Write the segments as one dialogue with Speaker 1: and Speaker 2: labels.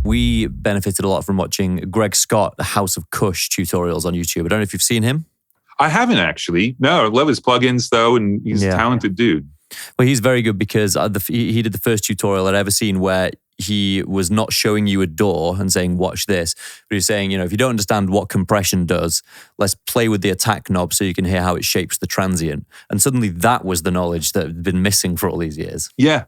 Speaker 1: We benefited a lot from watching Greg Scott, the House of Kush tutorials on YouTube. I don't know if you've seen him.
Speaker 2: I haven't actually. No, I love his plugins though, and he's a talented dude.
Speaker 1: Well, he's very good because he did the first tutorial I'd ever seen where he was not showing you a door and saying, watch this. But he's saying, if you don't understand what compression does, let's play with the attack knob so you can hear how it shapes the transient. And suddenly that was the knowledge that had been missing for all these years.
Speaker 2: Yeah,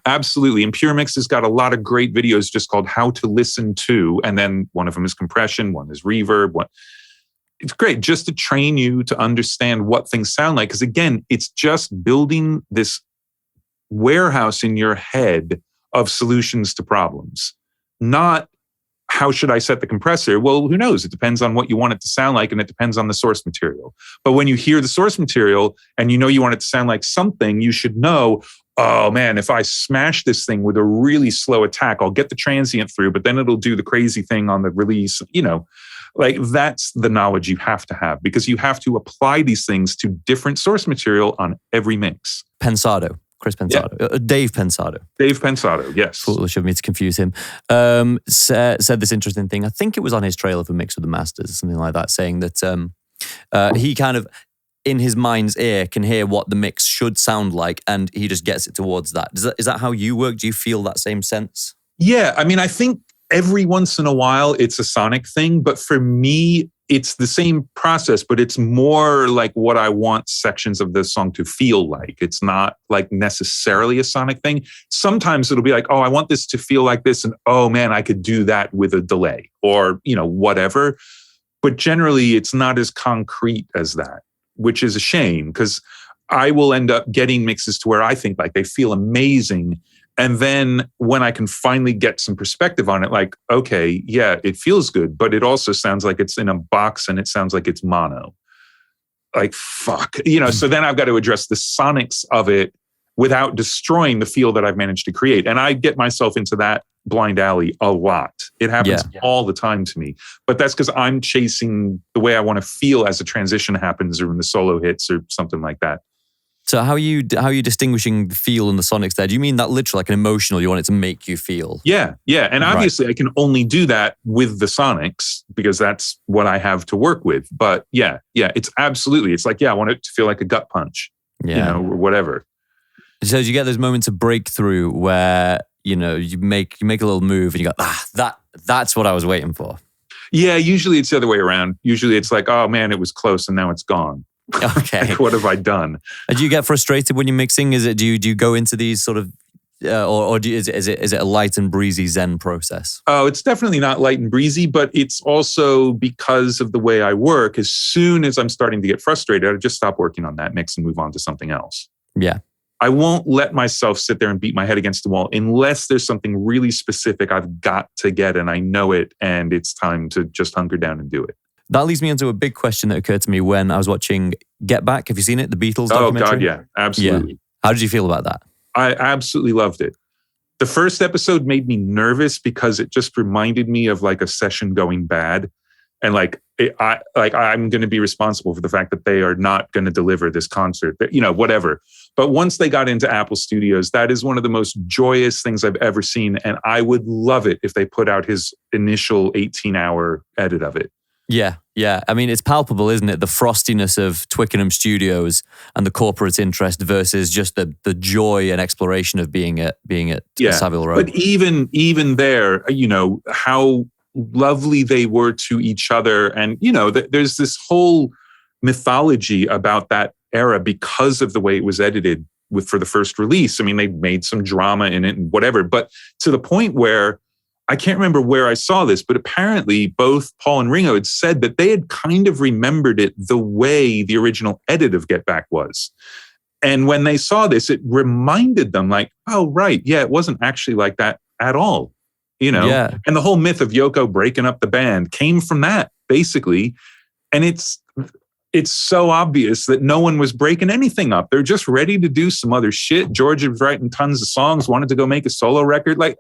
Speaker 2: absolutely. And Pure Mix has got a lot of great videos just called How to Listen To. And then one of them is compression, one is reverb, It's great just to train you to understand what things sound like. Because again, it's just building this warehouse in your head of solutions to problems. Not how should I set the compressor? Well, who knows? It depends on what you want it to sound like, and it depends on the source material. But when you hear the source material and you want it to sound like something, you should know, oh man, if I smash this thing with a really slow attack, I'll get the transient through, but then it'll do the crazy thing on the release, Like that's the knowledge you have to have, because you have to apply these things to different source material on every mix.
Speaker 1: Pensado. Chris Pensado. Yeah. Dave Pensado.
Speaker 2: Dave Pensado, yes. Foolish
Speaker 1: of me to confuse him. Said this interesting thing. I think it was on his trailer for Mix with the Masters or something like that, saying that he kind of, in his mind's ear, can hear what the mix should sound like, and he just gets it towards that. Is that how you work? Do you feel that same sense?
Speaker 2: Yeah, I mean, I think every once in a while it's a sonic thing, but for me, it's the same process, but it's more like what I want sections of the song to feel like. It's not like necessarily a sonic thing. Sometimes it'll be like, oh, I want this to feel like this, and oh man, I could do that with a delay or, whatever. But generally, it's not as concrete as that, which is a shame, because I will end up getting mixes to where I think like they feel amazing. And then when I can finally get some perspective on it, like, okay, yeah, it feels good, but it also sounds like it's in a box and it sounds like it's mono. Like, fuck. So then I've got to address the sonics of it without destroying the feel that I've managed to create. And I get myself into that blind alley a lot. It happens all the time to me. But that's because I'm chasing the way I want to feel as a transition happens or when the solo hits or something like that.
Speaker 1: So how are you distinguishing the feel and the sonics there? Do you mean that literally like an emotional, you want it to make you feel?
Speaker 2: Yeah. And obviously I can only do that with the sonics because that's what I have to work with. But yeah, it's absolutely, it's like, I want it to feel like a gut punch, or whatever.
Speaker 1: So you get those moments of breakthrough where, you make a little move and you go, that's what I was waiting for.
Speaker 2: Yeah, usually it's the other way around. Usually it's like, oh man, it was close and now it's gone.
Speaker 1: Okay.
Speaker 2: Like, what have I done?
Speaker 1: And do you get frustrated when you're mixing? Do you go into these sort of, is it a light and breezy Zen process?
Speaker 2: Oh, it's definitely not light and breezy, but it's also because of the way I work. As soon as I'm starting to get frustrated, I just stop working on that mix and move on to something else.
Speaker 1: Yeah.
Speaker 2: I won't let myself sit there and beat my head against the wall unless there's something really specific I've got to get and I know it and it's time to just hunker down and do it.
Speaker 1: That leads me into a big question that occurred to me when I was watching Get Back. Have you seen it? The Beatles documentary?
Speaker 2: Oh, God, yeah. Absolutely.
Speaker 1: Yeah. How did you feel about that?
Speaker 2: I absolutely loved it. The first episode made me nervous because it just reminded me of like a session going bad. And I'm going to be responsible for the fact that they are not going to deliver this concert, whatever. But once they got into Apple Studios, that is one of the most joyous things I've ever seen. And I would love it if they put out his initial 18-hour edit of it.
Speaker 1: Yeah. I mean, it's palpable, isn't it? The frostiness of Twickenham Studios and the corporate interest versus just the joy and exploration of being at Savile Row.
Speaker 2: But even there, how lovely they were to each other. And, there's this whole mythology about that era because of the way it was edited for the first release. I mean, they made some drama in it and whatever, but to the point where I can't remember where I saw this, but apparently both Paul and Ringo had said that they had kind of remembered it the way the original edit of Get Back was. And when they saw this, it reminded them like, oh, right. Yeah, it wasn't actually like that at all.
Speaker 1: Yeah.
Speaker 2: And the whole myth of Yoko breaking up the band came from that, basically. And it's so obvious that no one was breaking anything up. They're just ready to do some other shit. George was writing tons of songs, wanted to go make a solo record. Like,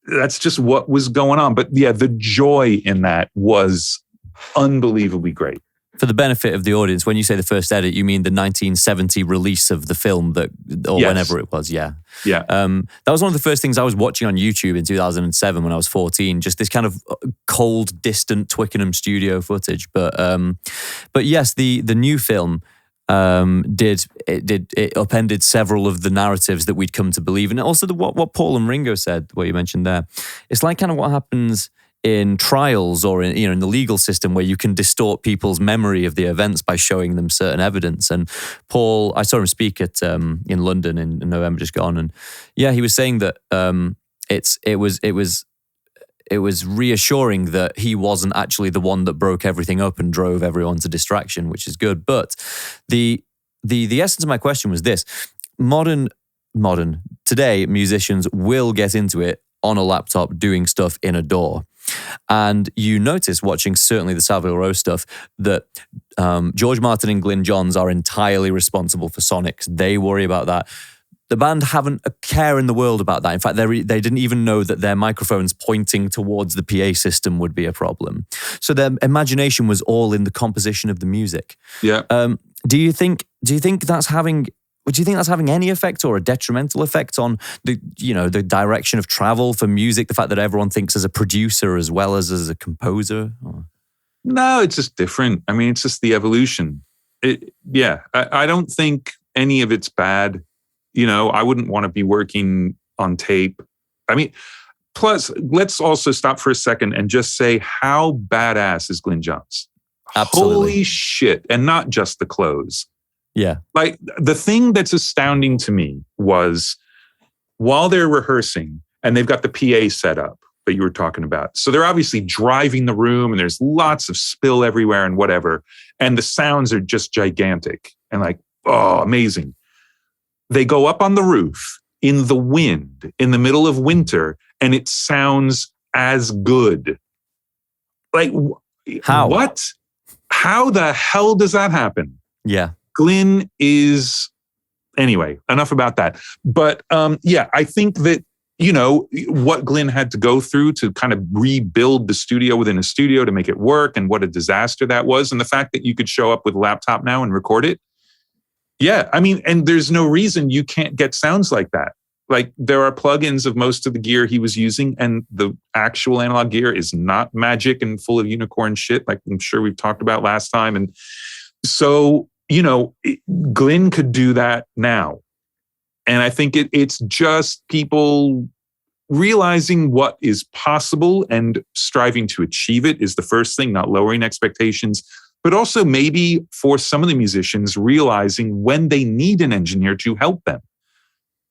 Speaker 2: that's just what was going on. But yeah, the joy in that was unbelievably great.
Speaker 1: For the benefit of the audience, when you say the first edit, you mean the 1970 release of the film whenever it was, yeah.
Speaker 2: Yeah.
Speaker 1: That was one of the first things I was watching on YouTube in 2007 when I was 14, just this kind of cold, distant Twickenham studio footage. But yes, the new film it upended several of the narratives that we'd come to believe. And also what Paul and Ringo said, what you mentioned there. It's like kind of what happens in trials or in the legal system where you can distort people's memory of the events by showing them certain evidence. And Paul, I saw him speak at in London in November just gone, and yeah, he was saying that it was reassuring that he wasn't actually the one that broke everything up and drove everyone to distraction, which is good. But the essence of my question was this: modern today musicians will get into it on a laptop doing stuff in a DAW. And you notice watching certainly the Savile Row stuff that George Martin and Glyn Johns are entirely responsible for sonics. They worry about that. The band haven't a care in the world about that. In fact, they didn't even know that their microphones pointing towards the PA system would be a problem. So their imagination was all in the composition of the music.
Speaker 2: Yeah.
Speaker 1: Do you think that's having any effect or a detrimental effect on the direction of travel for music? The fact that everyone thinks as a producer as well as a composer? Or?
Speaker 2: No, it's just different. I mean, it's just the evolution. I don't think any of it's bad. I wouldn't want to be working on tape. I mean, plus, let's also stop for a second and just say how badass is Glyn Johns?
Speaker 1: Absolutely.
Speaker 2: Holy shit. And not just the clothes.
Speaker 1: Yeah.
Speaker 2: Like the thing that's astounding to me was while they're rehearsing and they've got the PA set up that you were talking about. So they're obviously driving the room and there's lots of spill everywhere and whatever. And the sounds are just gigantic and like, oh, amazing. They go up on the roof in the wind in the middle of winter and it sounds as good. Like,
Speaker 1: how?
Speaker 2: What? How the hell does that happen?
Speaker 1: Yeah.
Speaker 2: Glyn is, anyway, enough about that. But I think that, what Glyn had to go through to kind of rebuild the studio within a studio to make it work and what a disaster that was. And the fact that you could show up with a laptop now and record it. Yeah, I mean, and there's no reason you can't get sounds like that. Like there are plugins of most of the gear he was using and the actual analog gear is not magic and full of unicorn shit like I'm sure we've talked about last time. And so, Glyn could do that now. And I think it's just people realizing what is possible and striving to achieve it is the first thing, not lowering expectations. But also maybe for some of the musicians realizing when they need an engineer to help them.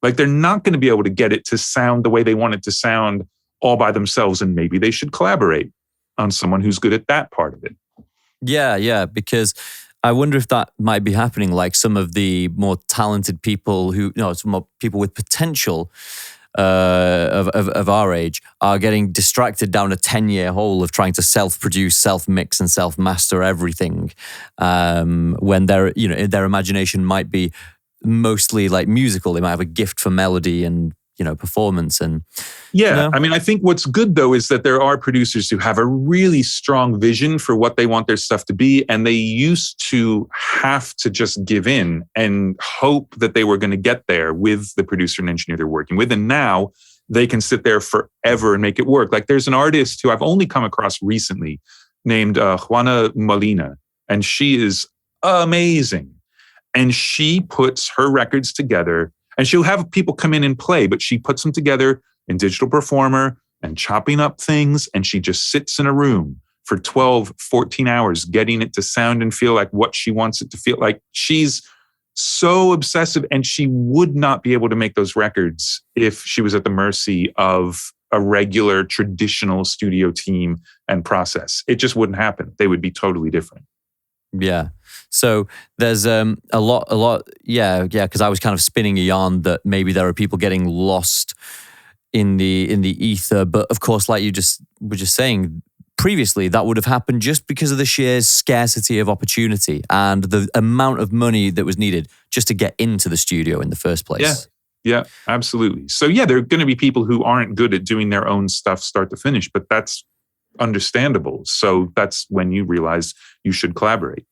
Speaker 2: Like they're not going to be able to get it to sound the way they want it to sound all by themselves. And maybe they should collaborate on someone who's good at that part of it. Yeah,
Speaker 1: because I wonder if that might be happening. Like some of the more talented people some more people with potential of our age are getting distracted down a 10-year hole of trying to self-produce, self-mix and self-master everything when their imagination might be mostly like musical. They might have a gift for melody and performance and
Speaker 2: I mean, I think what's good though is that there are producers who have a really strong vision for what they want their stuff to be, and they used to have to just give in and hope that they were going to get there with the producer and engineer they're working with, and now they can sit there forever and make it work. Like there's an artist who I've only come across recently named Juana Molina, and she is amazing, and she puts her records together. And she'll have people come in and play, but she puts them together in Digital Performer and chopping up things. And she just sits in a room for 12, 14 hours, getting it to sound and feel like what she wants it to feel like. She's so obsessive, and she would not be able to make those records if she was at the mercy of a regular traditional studio team and process. It just wouldn't happen. They would be totally different.
Speaker 1: Yeah. So there's a lot. Yeah. Because I was kind of spinning a yarn that maybe there are people getting lost in the ether. But of course, like you just were just saying previously, that would have happened just because of the sheer scarcity of opportunity and the amount of money that was needed just to get into the studio in the first place.
Speaker 2: Yeah, absolutely. So there are going to be people who aren't good at doing their own stuff start to finish, but that's understandable. So that's when you realize you should collaborate.